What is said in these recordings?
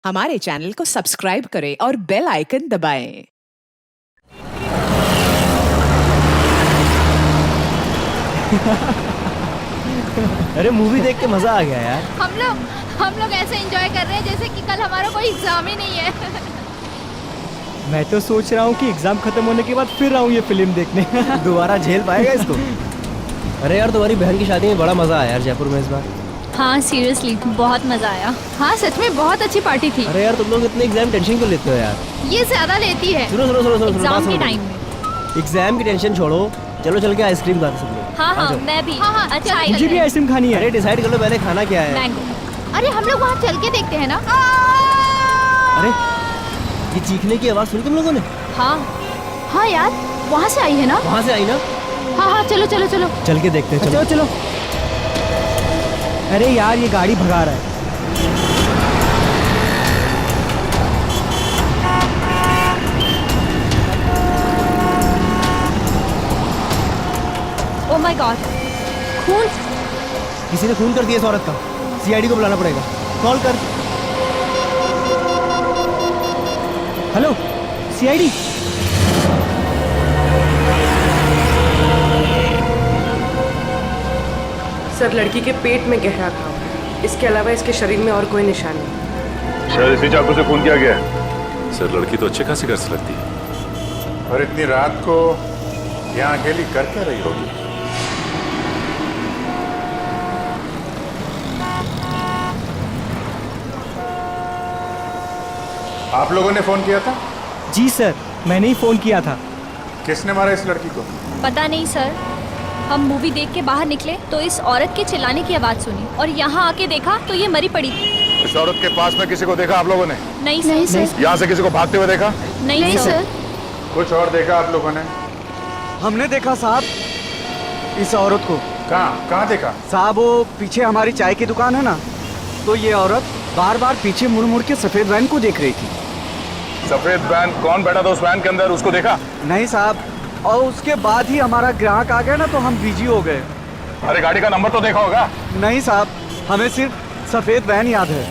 हमारे चैनल को सब्सक्राइब करें और बेल आइकन दबाएं। अरे मूवी देख के मजा आ गया यार। हम लोग ऐसे एंजॉय कर रहे हैं जैसे कि कल हमारा कोई एग्जाम ही नहीं है। मैं तो सोच रहा हूँ कि एग्जाम खत्म होने के बाद फिर आऊँ ये फिल्म देखने। दोबारा झेल पाएगा इसको? अरे यार तुम्हारी बहन की शादी में बड़ा मजा आया यार जयपुर में इस बार। हाँ सीरियसली बहुत मजा आया। हाँ सच में बहुत अच्छी पार्टी थी। अरे यार तुम लोग इतने एग्जाम टेंशन क्यों लेते हो यार? ये ज्यादा लेती है। सुनो एग्जाम के टाइम में। एग्जाम की टेंशन छोड़ो, चलो चल के आइसक्रीम खाते सब लोग। हाँ मैं भी। हाँ अच्छा मुझे भी आइसक्रीम खानी है। अरे डिसाइड कर लो पहले खाना क्या है। मैंगो। अरे हम लोग वहाँ चल के देखते हैं ना। अरे ये चीखने की आवाज सुनी तुम लोगों ने? हाँ यार वहाँ से आई है ना। वहाँ से आई ना? हाँ चलो चल के देखते हैं। चलो। अरे यार ये गाड़ी भगा रहा है। ओह माय गॉड, खून। किसी ने खून कर दिया इस औरत का। सीआईडी को बुलाना पड़ेगा। कॉल कर। Hello CID. सर लड़की के पेट में गहरा घाव है। इसके अलावा इसके शरीर में और कोई निशान नहीं। शायद इसी चाकू से खून किया गया है। सर लड़की तो अच्छे खासी घर से लगती है। और इतनी रात को यहाँ अकेली कर क्या रही होगी? आप लोगों ने फोन किया था? जी सर मैंने ही फोन किया था। किसने मारा इस लड़की को? पता नहीं सर, हम मूवी देख के बाहर निकले तो इस औरत के चिल्लाने की आवाज सुनी और यहाँ आके देखा तो ये मरी पड़ी थी। इस औरत के पास में किसी को देखा आप लोगों ने? नहीं सर। यहाँ से किसी को भागते हुए देखा? नहीं सर। कुछ और देखा आप लोगों ने? हमने देखा साहब इस औरत को। कहाँ देखा? साहब वो पीछे हमारी चाय की दुकान है ना, तो ये औरत बार बार पीछे मुड़ मुड़ के सफेद वैन को देख रही थी। सफेद वैन? कौन बैठा था उस वैन के अंदर, उसको देखा? नहीं साहब, और उसके बाद ही हमारा ग्राहक आ गया ना तो हम बिजी हो गए। अरे गाड़ी का नंबर तो देखा होगा? नहीं साहब, हमें सिर्फ सफेद वैन याद है।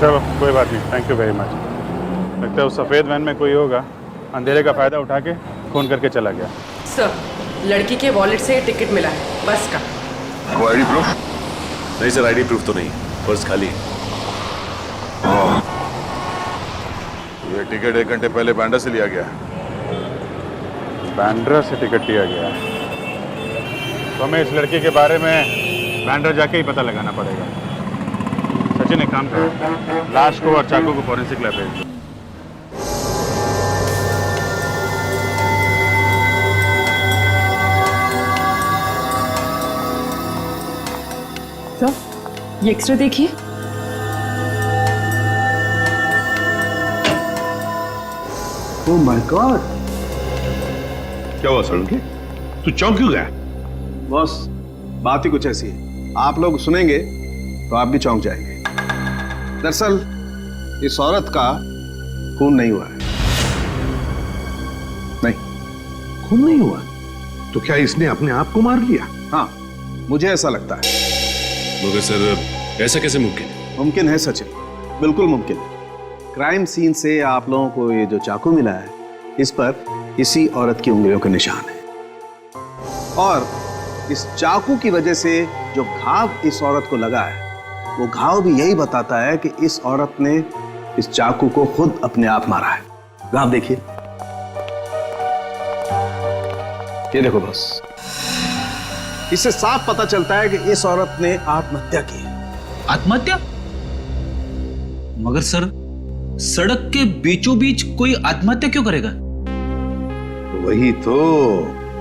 चलो कोई बात नहीं, थैंक यू वेरी मच। लगता है उस सफेद वैन में कोई होगा, अंधेरे का फायदा उठा के फोन करके चला गया। सर लड़की के वॉलेट से टिकट मिला है बस का। वो आईडी प्रूफ? नहीं सर आईडी प्रूफ तो नहीं, पर्स खाली है। ये टिकट 1 घंटे पहले बांद्रा से लिया गया। बांद्रा से टिकट लिया गया तो हमें इस लड़के के बारे में बांद्रा जाके ही पता लगाना पड़ेगा। सचिन एक काम कर, लाश को और चाकू को फॉरेंसिक लैब भेज दो। सर ये एक्सरे देखिए। Oh my God. क्या हुआ सड़के? तू चौंक क्यों गया? बॉस बात ही कुछ ऐसी है, आप लोग सुनेंगे तो आप भी चौंक जाएंगे। दरअसल इस औरत का खून नहीं हुआ है। नहीं खून नहीं हुआ? तो क्या इसने अपने आप को मार लिया? हाँ मुझे ऐसा लगता है। मगर सर ऐसा कैसे मुमकिन है? मुमकिन है सचिन, बिल्कुल मुमकिन है। क्राइम सीन से आप लोगों को ये जो चाकू मिला है इस पर इसी औरत की उंगलियों के निशान है, और इस चाकू की वजह से जो घाव इस औरत को लगा है वो घाव भी यही बताता है कि इस औरत ने इस चाकू को खुद अपने आप मारा है। घाव देखिए, ये देखो बस, इससे साफ पता चलता है कि इस औरत ने आत्महत्या की है। आत्महत्या? मगर सर सड़क के बीचों बीच कोई आत्महत्या क्यों करेगा? वही तो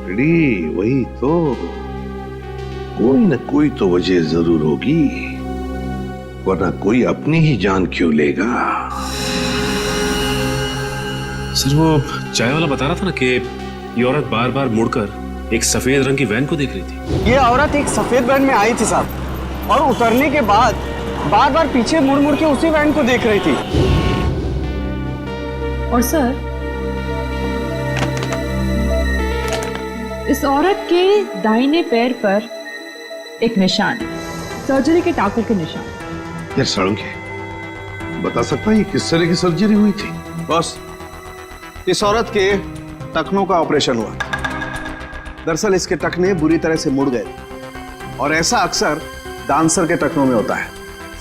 वही तो, कोई न कोई तो वजह जरूर होगी, वरना कोई अपनी ही जान क्यों लेगा? सर वो चाय वाला बता रहा था ना कि ये औरत बार बार मुड़कर एक सफेद रंग की वैन को देख रही थी। ये औरत एक सफेद वैन में आई थी साहब, और उतरने के बाद बार बार पीछे मुड़ मुड़ के उसी वैन को देख रही थी। और सर इस औरत के दाहिने पैर पर एक निशान है, सर्जरी के टाकों के निशान। यार सड़ोंगे, बता सकता है ये किस तरह की सर्जरी हुई थी? बॉस, इस औरत के टखनों का ऑपरेशन हुआ। दरअसल इसके टखने बुरी तरह से मुड़ गए और ऐसा अक्सर डांसर के टखनों में होता है।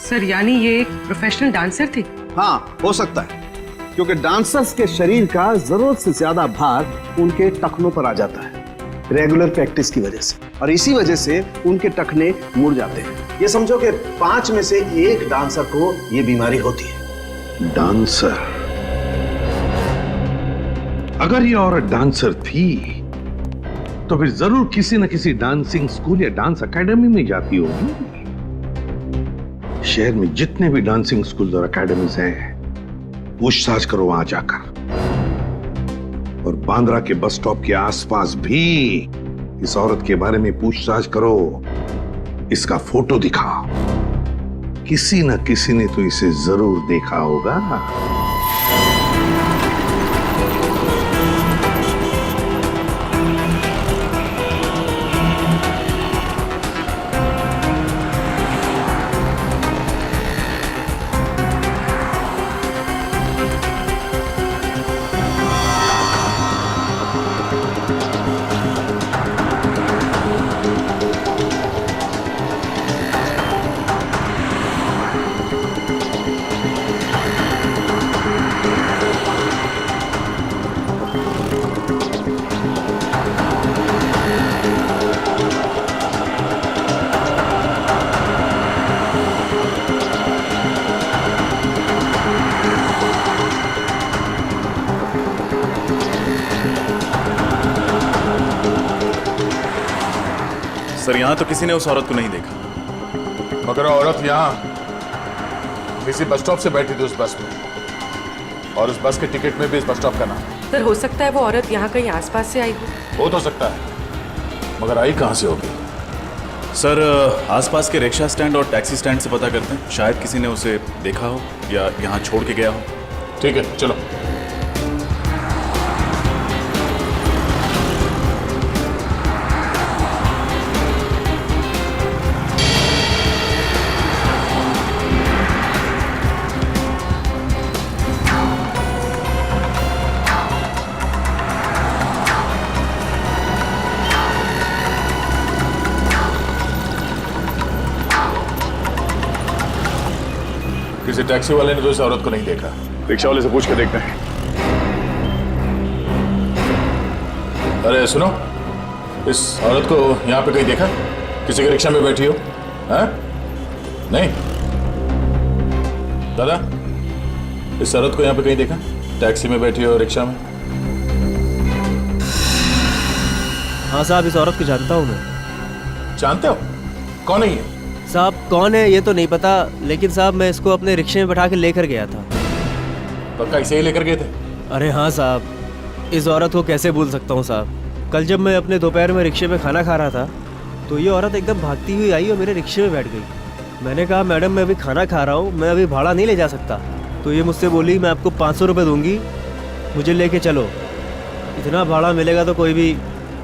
सर यानी ये एक प्रोफेशनल डांसर थी? हाँ, हो सकता है, क्योंकि डांसर्स के शरीर का जरूरत से ज्यादा भार उनके टखनों पर आ जाता है रेगुलर प्रैक्टिस की वजह से, और इसी वजह से उनके टखने मुड़ जाते हैं। ये समझो कि 5 में से 1 डांसर को ये बीमारी होती है। डांसर? अगर ये औरत डांसर थी तो फिर जरूर किसी न किसी डांसिंग स्कूल या डांस एकेडमी में जाती होगी। शहर में जितने भी डांसिंग स्कूल और एकेडमीज हैं, पूछताछ करो वहां जाकर, और बांद्रा के बस स्टॉप के आसपास भी इस औरत के बारे में पूछताछ करो। इसका फोटो दिखाओ, किसी न किसी ने तो इसे जरूर देखा होगा। सर, यहाँ तो किसी ने उस औरत को नहीं देखा। मगर औरत यहाँ किसी बस स्टॉप से बैठी थी उस बस में, और उस बस के टिकट में भी इस बस स्टॉप का नाम। सर हो सकता है वो औरत यहाँ कहीं आसपास से आई हो तो सकता है, मगर आई कहाँ से होगी? सर, आसपास के रिक्शा स्टैंड और टैक्सी स्टैंड से पता करते हैं, शायद किसी ने उसे देखा हो या यहाँ छोड़ के गया हो। ठीक है, चलो। किसी टैक्सी वाले ने तो इस औरत को नहीं देखा। रिक्शा वाले से पूछ के देखते हैं। अरे सुनो, इस औरत को यहाँ पे कहीं देखा? किसी के रिक्शा में बैठी हो? हैं? नहीं? दादा, इस औरत को यहाँ पे कहीं देखा? टैक्सी में बैठी हो, रिक्शा में? हाँ साहब, इस औरत को जानता हूँ मैं। जानते हो? कौन है ये? साहब कौन है ये तो नहीं पता, लेकिन साहब मैं इसको अपने रिक्शे में बैठा के लेकर गया था। पक्का इसे ही लेकर गए थे? अरे हाँ साहब, इस औरत को कैसे भूल सकता हूँ साहब। कल जब मैं अपने दोपहर में रिक्शे में खाना खा रहा था तो ये औरत एकदम भागती हुई आई और मेरे रिक्शे में बैठ गई। मैंने कहा मैडम मैं अभी खाना खा रहा हूँ, मैं अभी भाड़ा नहीं ले जा सकता। तो ये मुझसे बोली मैं आपको 500 रुपये दूंगी, मुझे लेके चलो। इतना भाड़ा मिलेगा तो कोई भी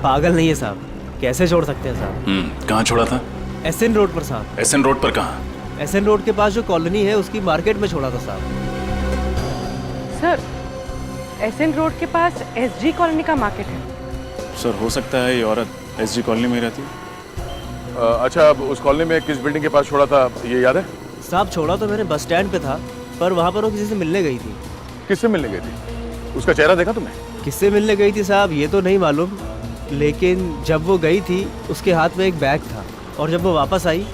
पागल नहीं है साहब, कैसे छोड़ सकते हैं साहब। कहाँ छोड़ा था? एसएन रोड पर साहब। एसएन रोड पर कहाँ? एसएन रोड के पास जो कॉलोनी है उसकी मार्केट में छोड़ा था साहब। सर, एसएन रोड के पास एसजी कॉलोनी का मार्केट है। सर, हो सकता है ये औरत एसजी कॉलोनी में रहती है। अच्छा, अब उस कॉलोनी में किस बिल्डिंग के पास छोड़ा था, ये याद है? साहब छोड़ा तो मैंने बस स्टैंड पे था, पर वहाँ पर वो किसी से मिलने गई थी। किससे मिलने गई थी? उसका चेहरा देखा तुमने? किससे मिलने गई थी साहब ये तो नहीं मालूम, लेकिन जब वो गई थी उसके हाथ में एक बैग था और जब वो वापस आई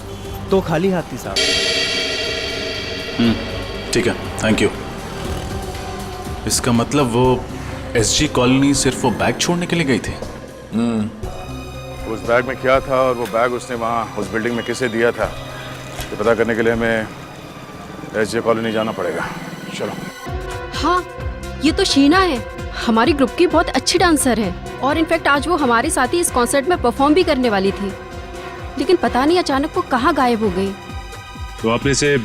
तो खाली हाथ थी साहब। ठीक है, थैंक यू। इसका मतलब वो एसजी कॉलोनी सिर्फ वो बैग छोड़ने के लिए गई थी? उस बैग में क्या था और वो बैग उसने वहाँ उस बिल्डिंग में किसे दिया था, ये पता करने के लिए हमें एसजी कॉलोनी जाना पड़ेगा। चलो। हाँ, ये तो शीना है, हमारी ग्रुप की बहुत अच्छी डांसर है और इनफैक्ट आज वो हमारे साथ ही इस कॉन्सर्ट में परफॉर्म भी करने वाली थी, लेकिन पता नहीं अचानक वो कहाँ गायब हो गई। तो आपने इसे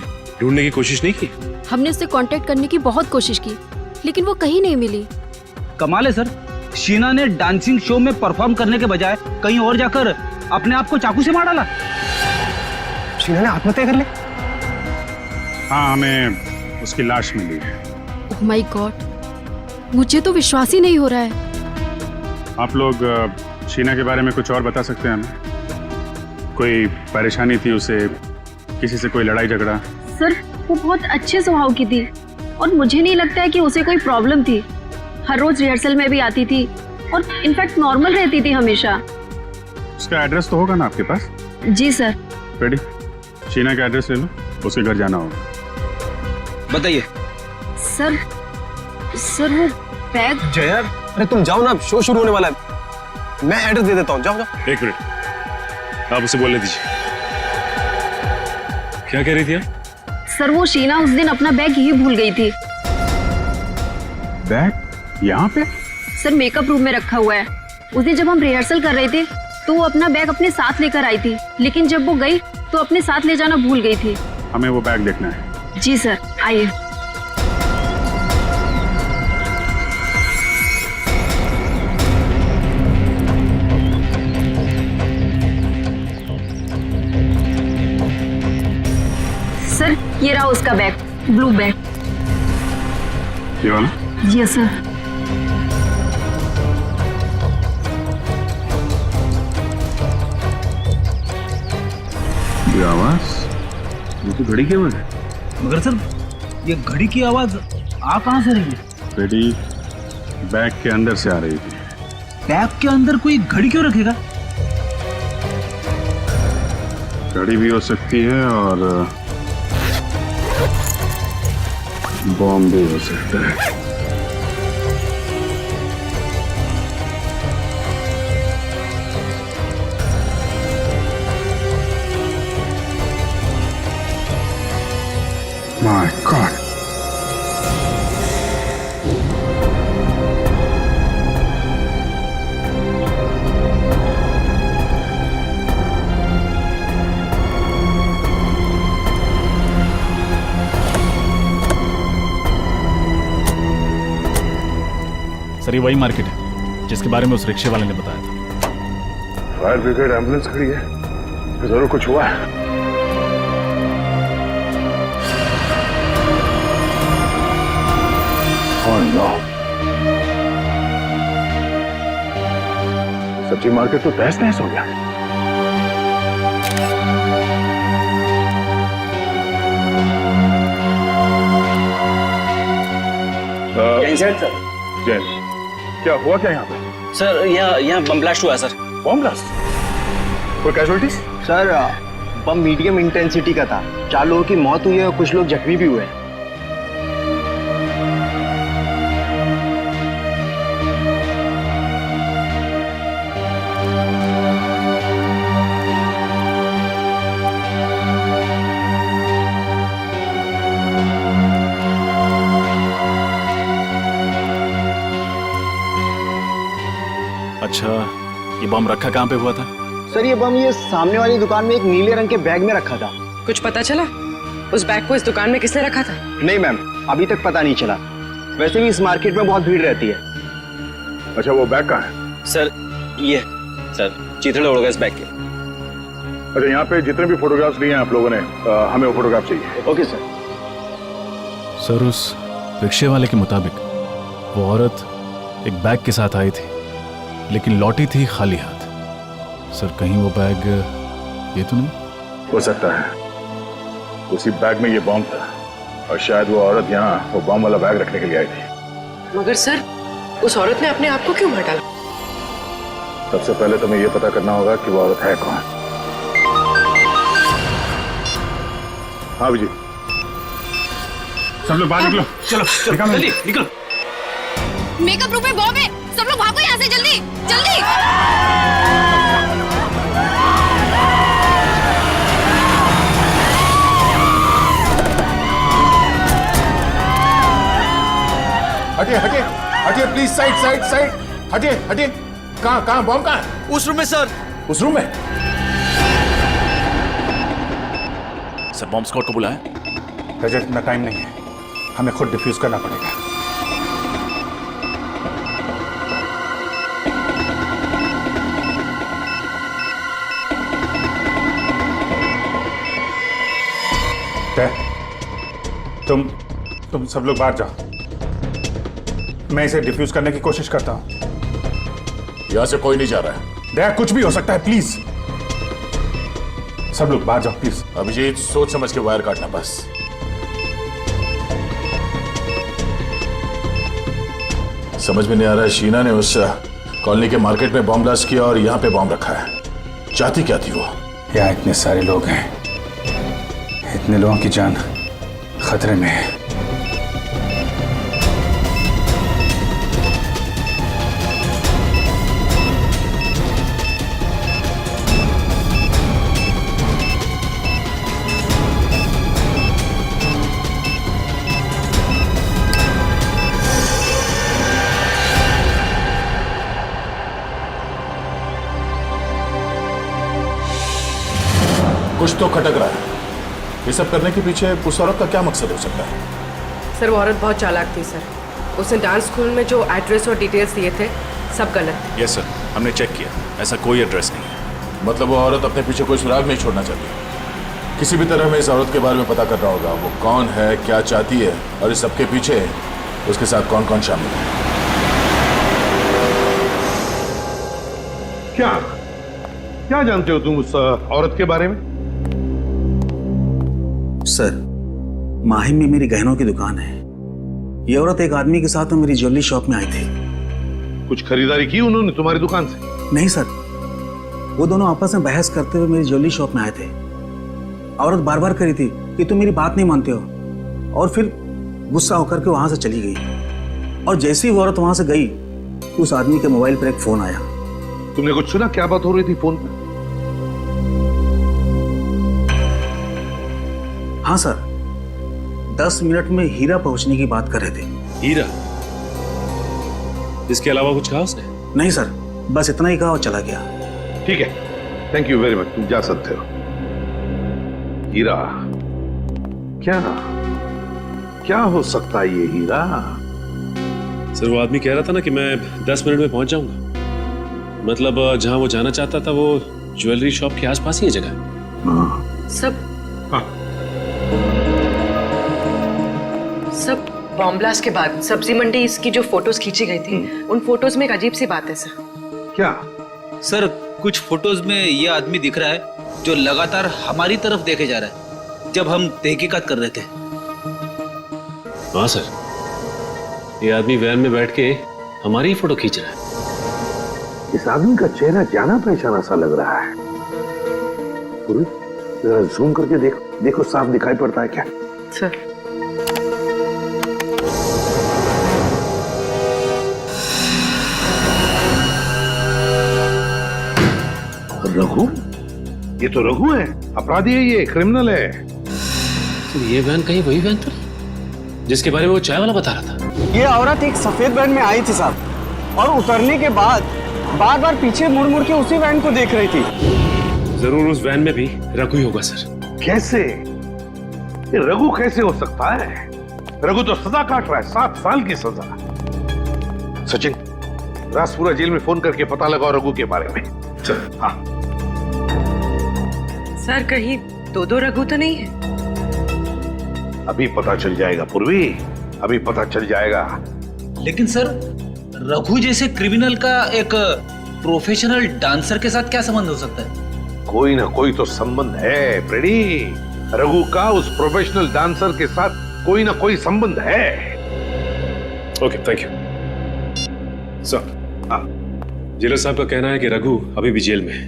ढूंढने की कोशिश नहीं की? हमने उससे कांटेक्ट करने की बहुत कोशिश की, लेकिन वो कहीं नहीं मिली। कमाल है सर, शीना ने डांसिंग शो में परफॉर्म करने के बजाय कहीं और जाकर अपने आप को चाकू से मार डाला। शीना ने आत्महत्या कर ली? हाँ, हमें उसकी लाश मिली है। ओह माय गॉड, मुझे तो विश्वास ही नहीं हो रहा है। आप लोग शीना के बारे में कुछ और बता सकते हैं हमें? कोई परेशानी थी उसे, किसी से कोई लड़ाई झगड़ा? सर वो बहुत अच्छे स्वभाव की थी और मुझे नहीं लगता है कि उसे कोई प्रॉब्लम थी। हर रोज रिहर्सल में भी आती थी और इनफैक्ट नॉर्मल रहती थी हमेशा। उसका एड्रेस तो होगा ना आपके पास? जी सर। रेडी, शीना का एड्रेस ले लो, उसके घर जाना होगा। बताइए। सर वो बैग। जय यार, अरे तुम जाओ ना, शो शुरू होने वाला है। मैं एड्रेस दे देता हूँ, जाओ जाओ। एक मिनट, आप उसे बोलने दीजिए। क्या कह रही थी आप? सर वो शीना उस दिन अपना बैग ही भूल गई थी। बैग यहाँ पे? सर मेकअप रूम में रखा हुआ है। उस दिन जब हम रिहर्सल कर रहे थे तो वो अपना बैग अपने साथ लेकर आई थी, लेकिन जब वो गई तो अपने साथ ले जाना भूल गई थी। हमें वो बैग देखना है। जी सर, आइए। सर ये रहा उसका बैग, ब्लू बैग। ये वाला? जी सर। ये आवाज, ये तो घड़ी की आवाज है। मगर सर ये घड़ी की आवाज आ कहाँ से रही है? घड़ी बैग के अंदर से आ रही थी। बैग के अंदर कोई घड़ी क्यों रखेगा? घड़ी भी हो सकती है और बॉम्ब भी हो सकता है। My God. सर ये वही मार्केट है जिसके बारे में उस रिक्शे वाले ने बताया था। फायर ब्रिगेड एम्बुलेंस खड़ी है, जरूर कुछ हुआ है। Oh no. सब्जी मार्केट तो तहस नहस हो गया। सर जैन, क्या हुआ क्या यहाँ पे? सर यहाँ बम ब्लास्ट हुआ सर। Bomb blast? कोई कैजुअलिटीज? सर बम मीडियम इंटेंसिटी का था। 4 लोगों की मौत हुई है और कुछ लोग जख्मी भी हुए हैं। अच्छा, ये बम रखा कहाँ पे हुआ था? सर ये बम सामने वाली दुकान में एक नीले रंग के बैग में रखा था। कुछ पता चला उस बैग को इस दुकान में किसने रखा था? नहीं मैम, अभी तक पता नहीं चला। वैसे भी इस मार्केट में बहुत भीड़ रहती है। अच्छा वो बैग कहाँ है? सर ये सर चीथड़े उड़ गए इस बैग के। अच्छा यहाँ पे जितने भी फोटोग्राफ्स लिए हैं आप लोगों ने, हमें वो फोटोग्राफ चाहिए। Okay sir. सर उस रिक्शे वाले के मुताबिक वो औरत एक बैग के साथ आई थी लेकिन लौटी थी खाली हाथ। सर कहीं वो बैग ये तो नहीं? हो सकता है उसी बैग में ये बॉम्ब था और शायद वो औरत यहाँ वो बॉम्ब वाला बैग रखने के लिए आई थी। मगर सर उस औरत ने अपने आप को क्यों मार डाला? सबसे पहले तुम्हें ये पता करना होगा कि वो औरत है कौन। हाँ विजय, सब लोग बाहर निकलो, चलो जल्दी निकलो। मेकअप रूम में बॉम्ब है, सब लोग भागो यहाँ से, जल्दी जल्दी। हटिए हटिए हटिए प्लीज, साइड साइड साइड, हटिए हटिए। कहाँ बॉम्ब कहाँ है? उस रूम में सर। उस रूम में? सर बॉम्ब स्क्वाड को बुलाएं। रजत इतना टाइम नहीं है, हमें खुद डिफ्यूज करना पड़ेगा। तुम तुम सब लोग बाहर जाओ, मैं इसे डिफ्यूज करने की कोशिश करता हूँ। यहां से कोई नहीं जा रहा है। दया, कुछ भी हो सकता है, प्लीज सब लोग बाहर जाओ प्लीज। अभिजीत, सोच समझ के वायर काटना बस। समझ में नहीं आ रहा है, शीना ने उस कॉलोनी के मार्केट में बॉम्ब ब्लास्ट किया और यहाँ पे बॉम्ब रखा है। चाहती क्या थी वो? यहाँ इतने सारे लोग हैं, इतने लोगों की जान खतरे में है। कुछ तो खटक रहा है। ये सब करने के पीछे उस औरत का क्या मकसद हो सकता है? सर वो औरत बहुत चालाक थी सर। उसने डांस स्कूल में जो एड्रेस और डिटेल्स दिए थे सब गलत थे। यस सर, हमने चेक किया, ऐसा कोई एड्रेस नहीं है। मतलब वो औरत अपने पीछे कोई सुराग नहीं छोड़ना चाहती। किसी भी तरह हमें इस औरत के बारे में पता करना होगा। वो कौन है, क्या चाहती है और इस सबके पीछे उसके साथ कौन कौन शामिल है। क्या जानते हो तुम उस औरत के बारे में? सर, माहिम में मेरी गहनों की दुकान है। ये औरत एक आदमी के साथ में मेरी ज्वेलरी शॉप में आई थी। कुछ खरीदारी की उन्होंने तुम्हारी दुकान से? नहीं सर, वो दोनों आपस में बहस करते हुए मेरी ज्वेलरी शॉप में आए थे। औरत बार बार करी थी कि तुम मेरी बात नहीं मानते हो, और फिर गुस्सा होकर के वहां से चली गई। और जैसे ही वो औरत वहां से गई, उस आदमी के मोबाइल पर एक फोन आया। तुमने कुछ सुना? क्या बात हो रही थी फोन पर? हाँ सर, 10 मिनट में हीरा पहुंचने की बात कर रहे थे। हीरा? इसके अलावा कुछ कहा उसने? नहीं सर, बस इतना ही कहा और चला गया। ठीक है, थैंक यू वेरी मच, तुम जा सकते हो। हीरा? क्या हो सकता है ये हीरा? सर, वो आदमी कह रहा था ना कि मैं 10 मिनट में पहुंच जाऊंगा। मतलब जहां वो जाना चाहता था वो ज्वेलरी शॉप के आसपास ही है जगह। सब बॉम्ब ब्लास्ट के बाद सब्जी मंडी इसकी जो फोटोज खींची गई थी, उन फोटोज में एक अजीब सी बात है सर। क्या? सर, कुछ फोटोज में ये आदमी दिख रहा है जो लगातार हमारी तरफ देखे जा रहा है जब हम तहकीकात कर रहे थे। हाँ सर, ये आदमी वैन में बैठ के हमारी ही फोटो खींच रहा है। इस आदमी का चेहरा जाना पहचाना सा लग रहा है। जरा जूम करके देखो साफ दिखाई पड़ता है क्या? सर रघु? ये तो रघु है, अपराधी है, ये क्रिमिनल है। तो ये वैन कहीं वही वैन तो नहीं जिसके बारे में वो चाय वाला बता रहा था? ये औरत एक सफेद वैन में आई थी साहब, और उतरने के बाद बार बार पीछे मुड़ मुड़ के उसी वैन को देख रही थी। जरूर उस वैन में भी रघु ही होगा सर। कैसे? ये रघु कैसे हो सकता है? रघु तो सजा काट रहा है, 7 साल की सजा। सचिन, राजपुरा जेल में फोन करके पता लगाओ रघु के बारे में। चल। हाँ सर, कहीं दो रघु तो नहीं है? अभी पता चल जाएगा पूर्वी, अभी पता चल जाएगा। लेकिन सर, रघु जैसे क्रिमिनल का एक प्रोफेशनल डांसर के साथ क्या संबंध हो सकता है? कोई ना कोई तो संबंध है फ्रेडी। रघु का उस प्रोफेशनल डांसर के साथ कोई ना कोई संबंध है। Okay, thank you sir. Jailer साहब का कहना है कि रघु अभी भी जेल में है,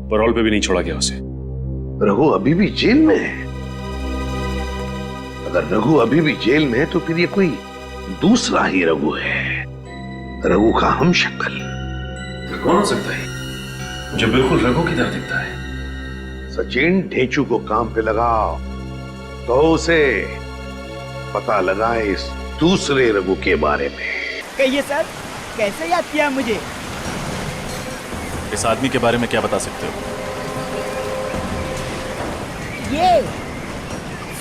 पैरोल पे भी नहीं छोड़ा गया उसे। रघु अभी भी जेल में है? अगर रघु अभी भी जेल में है तो फिर ये कोई दूसरा ही रघु है, रघु का हमशक्ल। कौन हो सकता है जो बिल्कुल रघु की तरह दिखता है? सचिन, ढेंचू को काम पे लगाओ तो उसे पता लगाए इस दूसरे रघु के बारे में। कहिए सर, कैसे याद किया मुझे? इस आदमी के बारे में क्या बता सकते हो? ये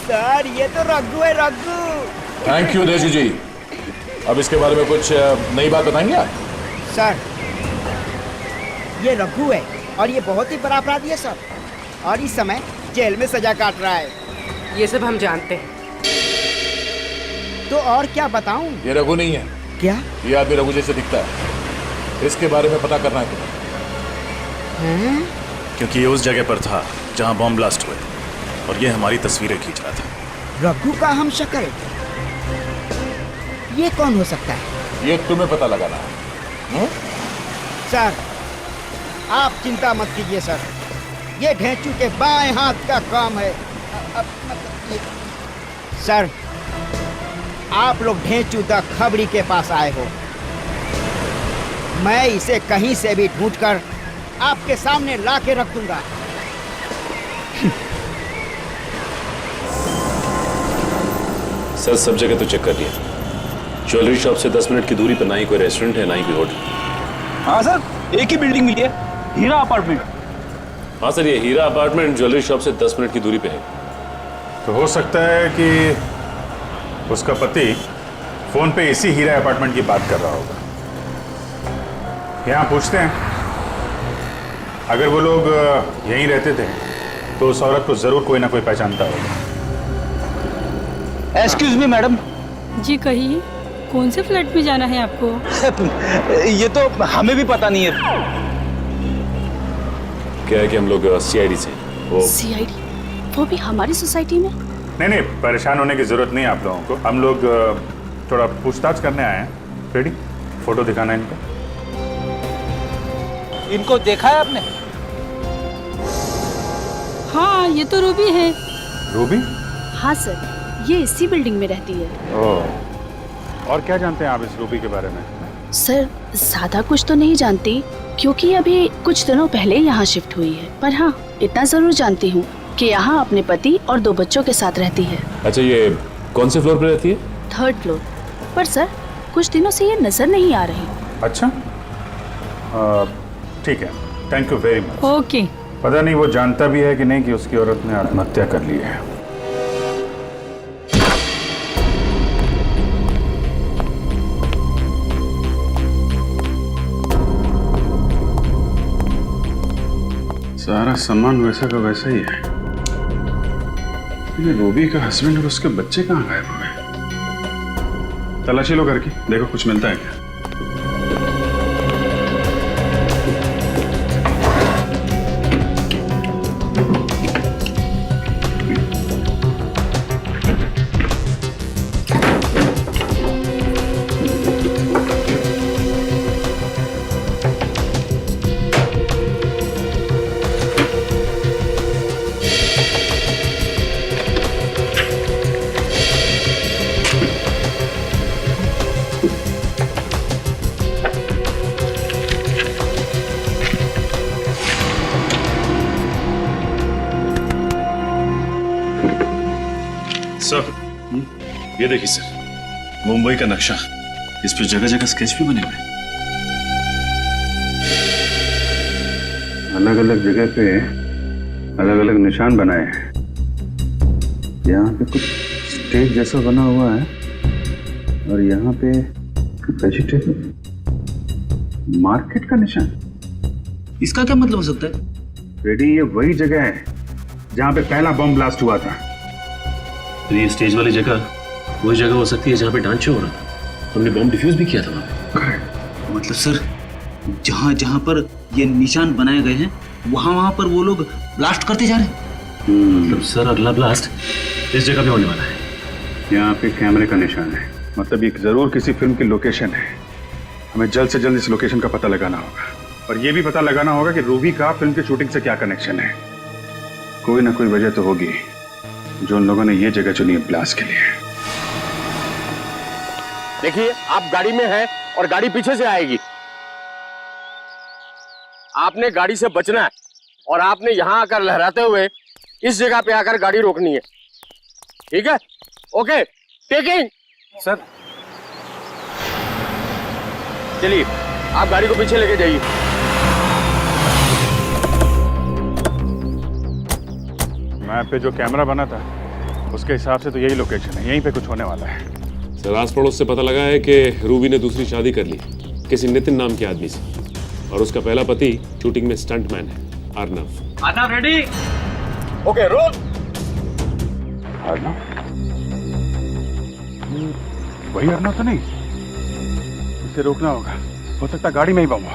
सर, ये तो रघु है, रघु। थैंक यू देशी जी। अब इसके बारे में कुछ नई बात बताएंगे आप? सर, ये रघु है और ये बहुत ही बड़ा अपराधी है सर, और इस समय जेल में सजा काट रहा है। ये सब हम जानते हैं। तो और क्या बताऊं? ये रघु नहीं है। क्या? ये आदमी रघु जैसे दिखता है, इसके बारे में पता करना है तुम्हें। हैं? क्योंकि ये उस जगह पर था जहां बॉम्ब ब्लास्ट हुए और ये हमारी तस्वीरें खींच रहा था। रघु का हम शक्ल? ये कौन हो सकता है? ये तुम्हें पता लगाना है। सर, आप चिंता मत कीजिए सर, ये ढेंचू के बाएं हाथ का काम है। सर, आप लोग ढेंचू द खबरी के पास आए हो। मैं इसे कहीं से भी ढूंढकर आपके सामने ला के रख दूंगा। सर, सब जगह तो चेक कर लिया। ज्वेलरी शॉप से 10 मिनट की दूरी पर ना ही कोई रेस्टोरेंट है, ना ही कोई होटल। हाँ सर, एक ही बिल्डिंग मिली है, हीरा अपार्टमेंट। हाँ सर, ये हीरा अपार्टमेंट ज्वेलरी शॉप से 10 मिनट की दूरी पे है। तो हो सकता है कि उसका पति फोन पे इसी हीरा अपार्टमेंट की बात कर रहा होगा। यहाँ पूछते हैं, अगर वो लोग यहीं रहते थे तो उस औरत को जरूर कोई ना कोई पहचानता होगा। Excuse me madam. जी कहिए, कौन से फ्लैट में जाना है आपको? ये तो हमें भी पता नहीं है। क्या है कि हम लोग सीआईडी से सीआईडी? वो भी हमारी सोसाइटी में? नहीं, परेशान होने की जरूरत नहीं है आप लोगों को। हम लोग थोड़ा पूछताछ करने आए हैं। रेडी? फोटो दिखाना है इनको। इनको देखा है आपने? हाँ, ये तो रूबी है। रूबी? हाँ सर, ये इसी बिल्डिंग में रहती है। ओह, और क्या जानते हैं आप इस रूबी के बारे में? सर, ज्यादा कुछ तो नहीं जानती क्योंकि अभी कुछ दिनों पहले यहाँ शिफ्ट हुई है, पर हाँ इतना जरूर जानती हूँ कि यहाँ अपने पति और 2 बच्चों के साथ रहती है। अच्छा, ये कौन से फ्लोर पे रहती है? 3rd फ्लोर पर। सर, कुछ दिनों से ये नजर नहीं आ रही। अच्छा, ठीक है, thank you very much. Okay. पता नहीं वो जानता भी है कि नहीं कि उसकी औरत ने आत्महत्या कर ली है। सारा सामान वैसा का वैसा ही है। ये रूबी का हस्बैंड और उसके बच्चे कहाँ गायब हो गए? तलाशी लो घर की, देखो कुछ मिलता है क्या। सर, ये देखिए सर, मुंबई का नक्शा। इस पर जगह जगह स्केच भी बने हुए। अलग अलग जगह पे अलग अलग निशान बनाए हैं। यहाँ पे कुछ स्टेज जैसा बना हुआ है और यहाँ पे वेजिटेबल मार्केट का निशान। इसका क्या मतलब हो सकता है? रेडी, ये वही जगह है जहाँ पे पहला बम ब्लास्ट हुआ था। तो ये स्टेज वाली जगह वही जगह हो सकती है जहाँ पे डांस शो हो रहा था। हमने बॉम्ब डिफ्यूज भी किया था वहाँ पे। मतलब सर, जहाँ जहाँ पर ये निशान बनाए गए हैं वहाँ पर वो लोग ब्लास्ट करते जा रहे हैं। मतलब सर, अगला ब्लास्ट इस जगह पे होने वाला है। यहाँ पे कैमरे का निशान है, मतलब ये जरूर किसी फिल्म की लोकेशन है। हमें जल्द से जल्द इस लोकेशन का पता लगाना होगा और ये भी पता लगाना होगा कि रूबी का फिल्म की शूटिंग से क्या कनेक्शन है। कोई ना कोई वजह तो होगी जो उन लोगों ने ये जगह चुनी है ब्लास्ट के लिए। देखिए, आप गाड़ी में हैं और गाड़ी पीछे से आएगी। आपने गाड़ी से बचना है और आपने यहां आकर लहराते हुए इस जगह पे आकर गाड़ी रोकनी है। ठीक है? Okay, taking. सर, चलिए, आप गाड़ी को पीछे लेके जाइए। मैप पे जो कैमरा बना था उसके हिसाब से तो यही लोकेशन है, यहीं पे कुछ होने वाला है। सर, आस पड़ोस से पता लगा है कि रूबी ने दूसरी शादी कर ली किसी नितिन नाम के आदमी से, और उसका पहला पति शूटिंग में स्टंटमैन है, Arnav. Arnav ready? Okay, roll. Arnav? वही अर्नव तो नहीं? इसे रोकना होगा, हो सकता गाड़ी में ही बम हो।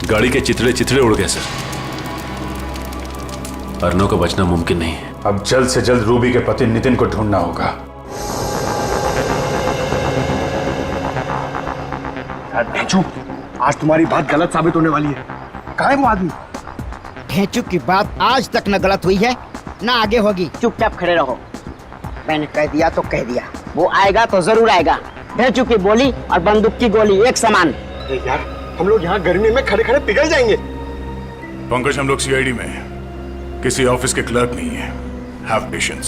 गाड़ी के चिथड़े चिथड़े उड़ गए सर। अर्नव का बचना मुमकिन नहीं है। अब जल्द से जल्द रूबी के पति नितिन को ढूंढना होगा। भेजू, आज तुम्हारी बात गलत साबित होने वाली है। कहाँ है वो आदमी? भेचू की बात आज तक न गलत हुई है ना आगे होगी। चुपचाप खड़े रहो। मैंने कह दिया तो कह दिया। वो आएगा तो जरूर आएगा। भेचू की बोली और बंदूक की गोली एक समान। यार, हम लोग यहाँ गर्मी में खड़े खड़े पिघल जाएंगे। पंकज, हम लोग सीआईडी में हैं, किसी ऑफिस के क्लर्क नहीं है। Have patience.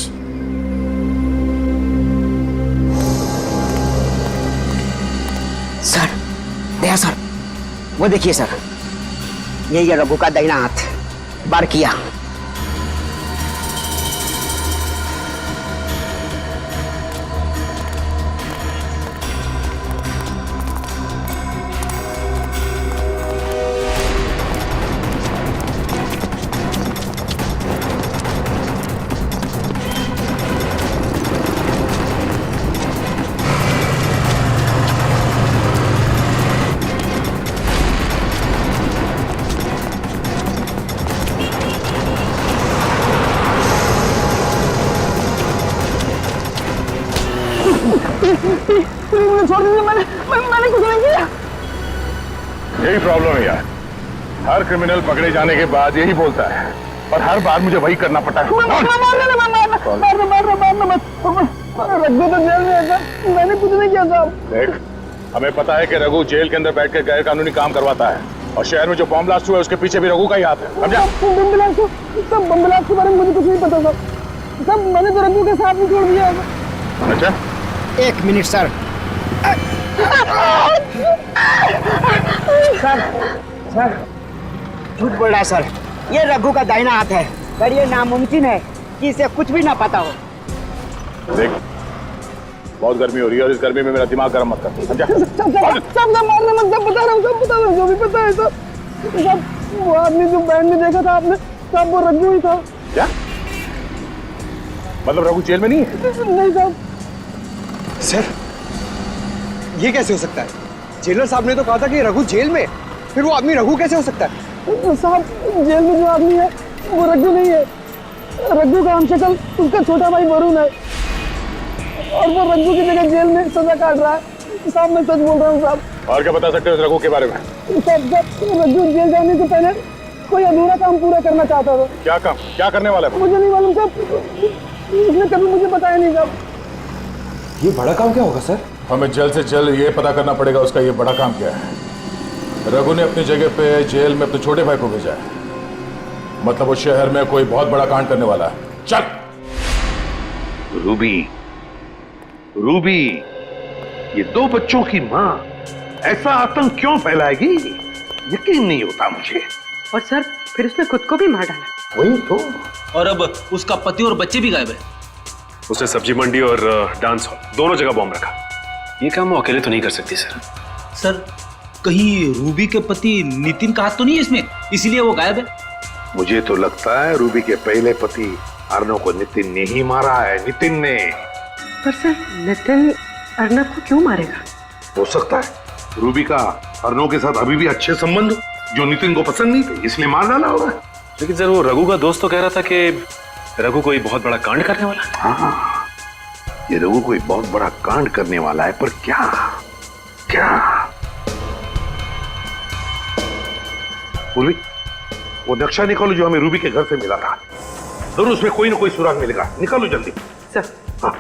Sir, Daya sir, वो देखिए सर, यही है रघु का दाहिना हाथ। बार किया। छोड़ दीजिए, मैंने कुछ नहीं किया। यही प्रॉब्लम है यार, हर क्रिमिनल पकड़े जाने के बाद यही बोलता है, और हर बार मुझे वही करना पड़ता है। रघु तो जेल में है, मैंने कुछ नहीं किया साहब। देख, हमें पता है कि रघु जेल के अंदर बैठकर गैर कानूनी काम करवाता है, और शहर में जो बम ब्लास्ट हुआ है उसके पीछे भी रघु का ही हाथ है। समझा? बम ब्लास्ट के बारे में मुझे कुछ नहीं पता साहब। मैंने तो रघु के साथ भी छोड़ दिया। अच्छा, एक मिनट सर। सर, झूठ बोल रहा है सर। ये रघु का दाहिना हाथ है, पर ये नामुमकिन है कि इसे कुछ भी ना पता हो। देख, बहुत गर्मी हो रही है और इस गर्मी में मेरा दिमाग गर्म मत कर। समझा? सब मारने मत, सब बता रहा हूँ, सब बता रहा हूँ, जो भी पता है सब। वो आदमी जो बैंड में देखा था आपने, सब वो रघु ही था। क्या मतलब? रघु जेल में नहीं है? नहीं साहब। सर, ये कैसे हो सकता है? जेलर साहब ने तो कहा था कि रघु जेल में, फिर वो आदमी रघु कैसे हो सकता है? साहब, जेल में जो आदमी है वो रघु नहीं है। रघु का हमशक्ल उसका छोटा भाई वरुण है, और वो रघु की जगह जेल में सजा काट रहा है। साहब, मैं सच बोल रहा हूँ साहब। और क्या बता सकते हो इस रघु के बारे में? साहब, रघु जेल जाने से पहले कोई अधूरा काम पूरा करना चाहता था। क्या काम? क्या करने वाला है? मुझे नहीं मालूम साहब, उसने कभी मुझे बताया नहीं साहब। ये बड़ा काम क्या होगा सर? हमें जल्द से जल्द ये पता करना पड़ेगा उसका ये बड़ा काम क्या है। रघु ने अपनी जगह पे जेल में अपने छोटे भाई को भेजा है, मतलब वो शहर में कोई बहुत बड़ा कांड करने वाला है। चल। रूबी, रूबी, ये दो बच्चों की माँ ऐसा आतंक क्यों फैलाएगी? यकीन नहीं होता मुझे। और सर, फिर उसने खुद को भी मार डाला। वही तो। और अब उसका पति और बच्चे भी गायब है। उसने सब्जी मंडी और डांस हॉल दोनों जगह बॉम्ब रखा। ये काम वो अकेले तो नहीं कर सकती सर। सर, कहीं रूबी के पति नितिन का हाथ तो नहीं है इसमें, इसीलिए वो गायब है? मुझे तो लगता है रूबी के पहले पति अर्नव को नितिन ने ही मारा है। नितिन ने। पर सर, नितिन अर्नव को क्यों मारेगा? हो सकता है रूबी का अर्नव के साथ अभी भी अच्छे संबंध जो नितिन को पसंद नहीं थे, इसलिए मार डाला होगा। लेकिन सर, वो रघु का दोस्त तो कह रहा था कि रघु कोई बहुत बड़ा कांड करने वाला है। हाँ, ये रघु कोई बहुत बड़ा कांड करने वाला है, पर क्या? क्या? बोली, वो नक्शा निकालो जो हमें रूबी के घर से मिला था। जरूर उसमें कोई ना कोई सुराग मिलेगा। निकालो जल्दी। सर। हाँ।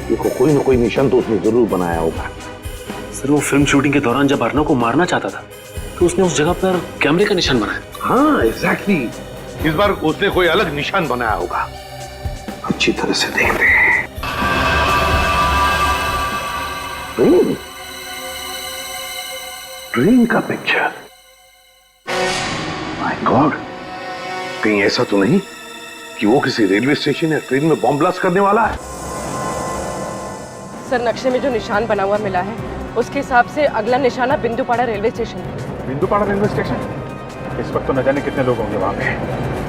देखो, कोई ना कोई निशान तो उसने जरूर बनाया होगा। सर, वो फिल्म शूटिंग के दौरान जब अर्नव को मारना चाहता था तो तो उसने उस जगह पर कैमरे का निशान बनाया। हाँ एग्जैक्टली, इस बार उसने कोई अलग निशान बनाया होगा। अच्छी तरह से देखते हैं। ट्रेन का पिक्चर। माय गॉड, कहीं ऐसा तो नहीं कि वो किसी रेलवे स्टेशन या ट्रेन में बॉम्ब ब्लास्ट करने वाला है? सर नक्शे में जो निशान बना हुआ मिला है उसके हिसाब से अगला निशाना बिंदुपाड़ा रेलवे स्टेशन है। बिंदुपाड़ा रेलवे स्टेशन? इस वक्त तो न जाने कितने लोग होंगे वहां पे।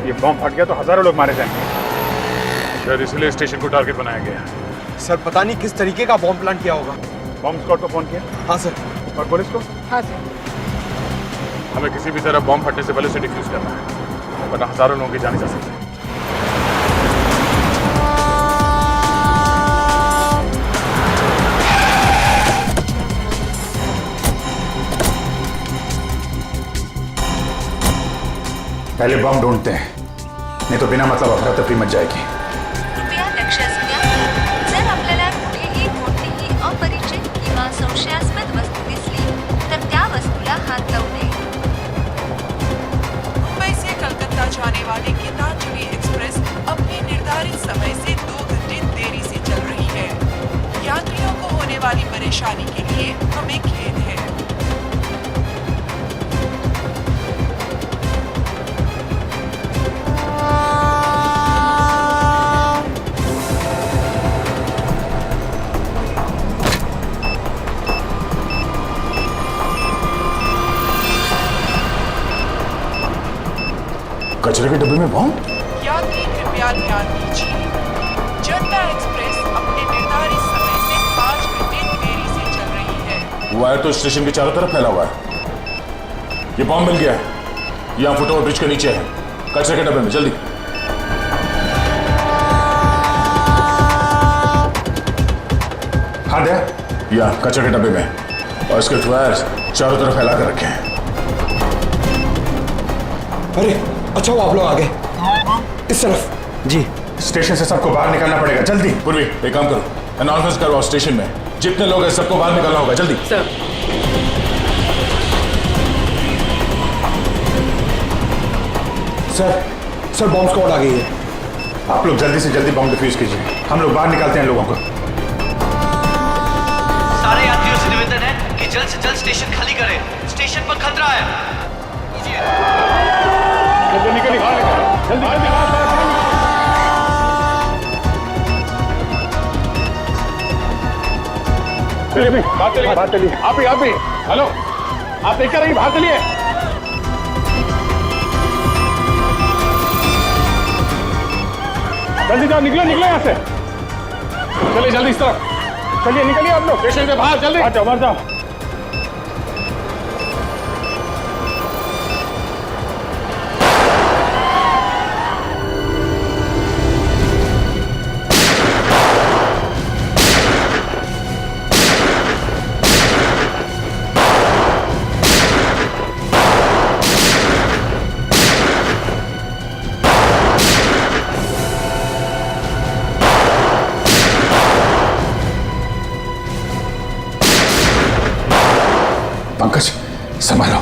ये बॉम्ब फट गया तो हजारों लोग मारे जाएंगे। शायद इसलिए स्टेशन को टारगेट बनाया गया। सर पता नहीं किस तरीके का बॉम्ब प्लांट किया होगा। बॉम्ब स्क्वाड को फोन किया? हाँ सर। और पुलिस को? हाँ सर। हमें किसी भी तरह बॉम्ब फटने से पहले उसे डिफ्यूज करना है, वरना हजारों लोगों की जान जा सकती है। पहले बम ढूंढते हैं, नहीं तो बिना मतलब अफरा तफरी मच जाएगी। कृपया लक्षात घ्या, जर आपल्याला कुठेही कोणतीही अपरिचित किंवा संशयास्पद वस्तू दिसली तर त्या वस्तूला हात लावू नये। मुंबई से कलकत्ता जाने वाली गीतांजलि एक्सप्रेस अपने निर्धारित समय से 2 घंटे देरी से चल रही है। यात्रियों को होने वाली परेशानी के लिए हमें खेद है। कचरे के डब्बे में बॉम्ब? यात्री कृपया ध्यान दीजिए, जनता एक्सप्रेस अपने निर्धारित समय से 5 घंटे देरी से चल रही है। वायर तो स्टेशन के चारों तरफ फैला हुआ है। ये बॉम्ब मिल गया है, यहाँ फुटओवर ब्रिज के नीचे है, कचरे के डब्बे में। जल्दी। हाँ दे, यहाँ कचरे के डब्बे में, और इसके वायर्स चारों तरफ फैला कर रखे हैं। अरे अच्छा वो आप लोग आ गए इस तरफ। जी। स्टेशन से सबको बाहर निकलना पड़ेगा, जल्दी। पूर्वी एक काम करो, अनाउंसमेंट करवाओ स्टेशन में, जितने लोग हैं सबको बाहर निकलना होगा, जल्दी। सर। सर बॉम्ब स्क्वाड आ गई है। आप लोग जल्दी से जल्दी बॉम्ब डिफ्यूज कीजिए, हम लोग बाहर निकालते हैं लोगों को। सारे यात्रियों से निवेदन है कि जल्द से जल्द स्टेशन खाली करें, स्टेशन पर खतरा है। निकल जल्दी बात चलिए। आप ही हेलो, आप देखकर रहिए, बाहर चलिए। जल्दी जाओ, निकलो यहाँ से। चलिए जल्दी इस तरफ चलिए, निकलिए आप लोग स्टेशन के बाहर, जल्दी बाहर जाओ। पंकज संभालो।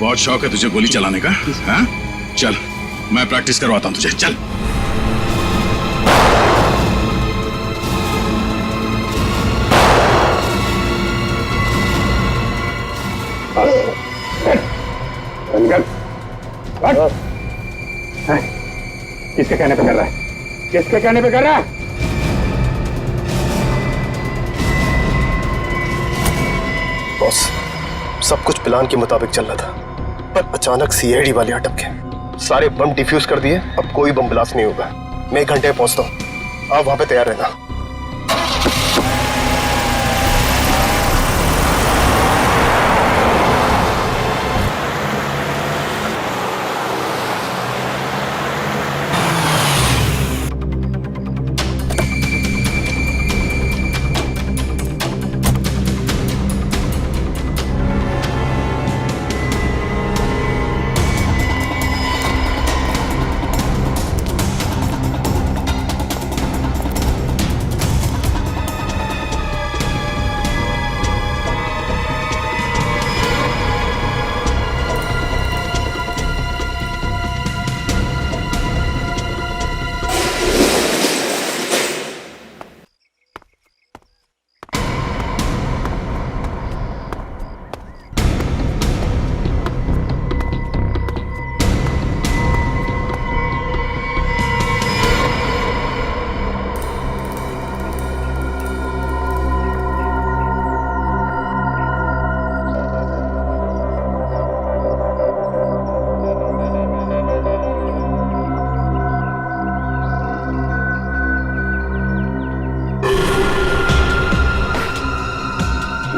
बहुत शौक है तुझे गोली चलाने का, हाँ? चल मैं प्रैक्टिस करवाता हूँ तुझे, चल। किसके कहने पे कर रहा है? किसके कहने पे कर रहा है? बॉस, सब कुछ प्लान के मुताबिक चल रहा था, पर अचानक सीआईडी वाले अटक गए। सारे बम डिफ्यूज कर दिए, अब कोई बम ब्लास्ट नहीं होगा। मैं 1 घंटे में पहुंचता हूँ, आप वहां पे तैयार रहना।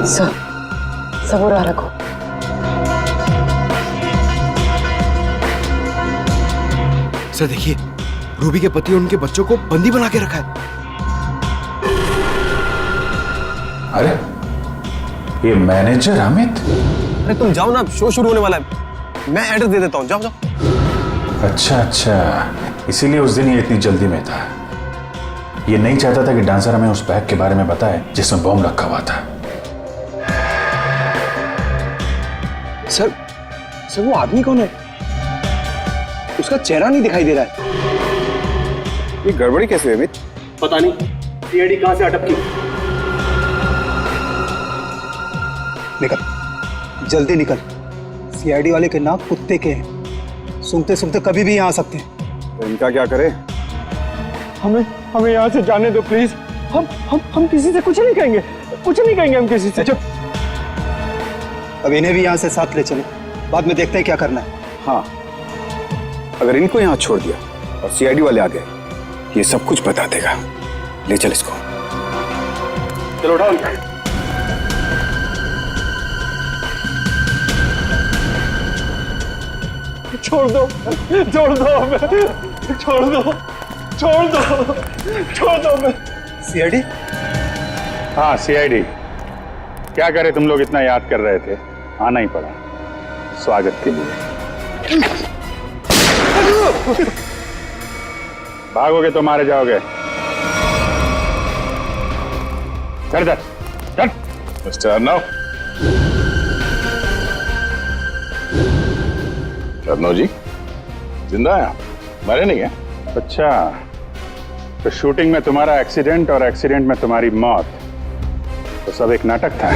सबूर रखो। सर देखिए, रूबी के पति और उनके बच्चों को बंदी बना के रखा है। अरे ये मैनेजर अमित। अरे तुम जाओ ना, शो शुरू होने वाला है। मैं एड्रेस दे देता हूँ, जाओ जाओ। अच्छा, इसीलिए उस दिन ये इतनी जल्दी में था। ये नहीं चाहता था कि डांसर हमें उस बैग के बारे में बताए जिसमें बॉम्ब रखा हुआ था। सर वो आदमी कौन है? उसका चेहरा नहीं दिखाई दे रहा है। ये गड़बड़ी कैसे हुई अमित? पता नहीं सीआईडी कहां से अटक की। निकल, जल्दी निकल। सीआईडी वाले के नाक कुत्ते के हैं, सूंघते सूंघते कभी भी यहाँ आ सकते हैं। तो इनका क्या करे? हमें यहाँ से जाने दो प्लीज। हम किसी से कुछ नहीं कहेंगे हम किसी से। अब इन्हें भी यहाँ से साथ ले चलो, बाद में देखते हैं क्या करना है। हाँ, अगर इनको यहाँ छोड़ दिया और सीआईडी वाले आ गए, ये सब कुछ बता देगा। ले चल इसको। चलो उठाओ। छोड़ दो हमें। सीआईडी? हाँ सीआईडी। क्या करे, तुम लोग इतना याद कर रहे थे, आना ही पड़ा स्वागत के लिए। भागोगे तो मारे जाओगे। चल मिस्टर अर्नव। अर्नव जी जिंदा है आप? मरे नहीं है? अच्छा, तो शूटिंग में तुम्हारा एक्सीडेंट और एक्सीडेंट में तुम्हारी मौत, तो सब एक नाटक था।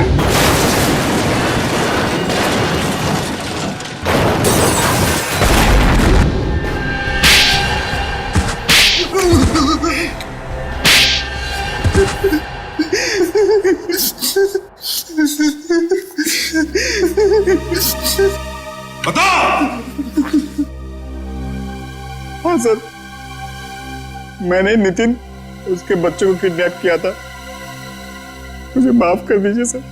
बता। हाँ सर, मैंने नितिन उसके बच्चों को किडनैप किया था। मुझे माफ कर दीजिए सर।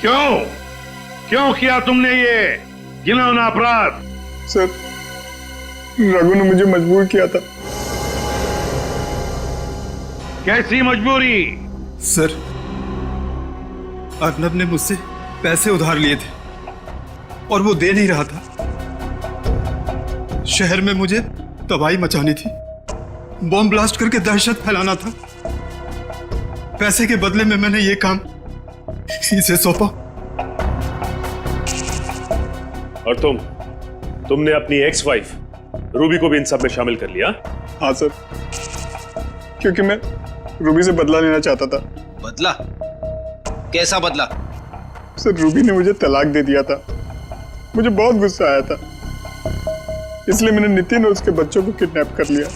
क्यों किया तुमने ये घिनौना अपराध? सर, रघु ने मुझे मजबूर किया था। कैसी मजबूरी? सर, अर्नब ने मुझसे पैसे उधार लिए थे और वो दे नहीं रहा था। शहर में मुझे तबाही मचानी थी, बॉम्ब ब्लास्ट करके दहशत फैलाना था। पैसे के बदले में मैंने ये काम इसे सौंपा। और तुमने अपनी एक्स वाइफ रूबी को भी इन सब में शामिल कर लिया? हाँ सर, क्योंकि मैं रूबी से बदला लेना चाहता था। बदला? कैसा बदला? सर, रूबी ने मुझे तलाक दे दिया था। मुझे बहुत गुस्सा आया था, इसलिए मैंने नितिन और उसके बच्चों को किडनैप कर लिया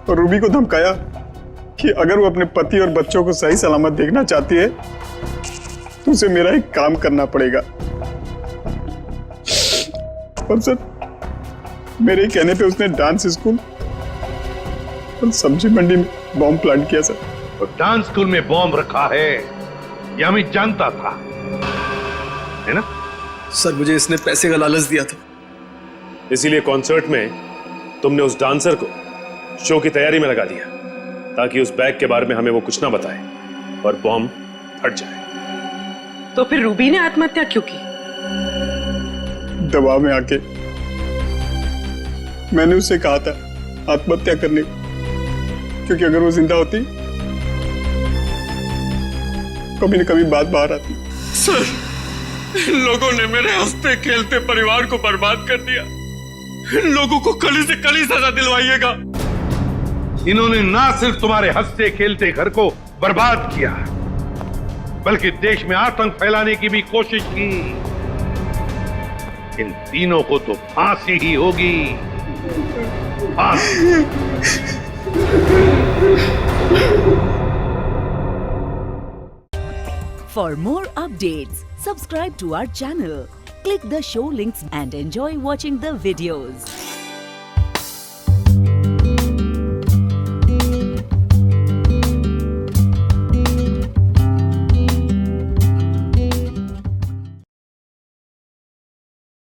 और रूबी को धमकाया कि अगर वो अपने पति और बच्चों को सही सलामत देखना चाहती है तो उसे मेरा एक काम करना पड़ेगा। और सर, मेरे कहने पे उसने डांस स्कूल और सब्जी मंडी में बॉम्ब प्लांट किया सर। तो डांस स्कूल में बॉम्ब रखा है यह हमें जानता था, है ना? सर, मुझे इसने पैसे का लालच दिया था, इसीलिए कॉन्सर्ट में तुमने उस डांसर को शो की तैयारी में लगा दिया ताकि उस बैग के बारे में हमें वो कुछ ना बताए और बॉम्ब फट जाए। तो फिर रूबी ने आत्महत्या क्यों की? दबाव में आके मैंने उससे कहा था आत्महत्या करने को, क्योंकि अगर वो जिंदा होती कभी न कभी बात बाहर आती। सर, इन लोगों ने मेरे हंसते खेलते परिवार को बर्बाद कर दिया। इन लोगों को कली से कली सजा दिलवाइएगा। इन्होंने ना सिर्फ तुम्हारे हंसते खेलते घर को बर्बाद किया, बल्कि देश में आतंक फैलाने की भी कोशिश की। इन तीनों को तो फांसी ही होगी। फांसी। For more updates, subscribe to our channel, click the show links and enjoy watching the videos.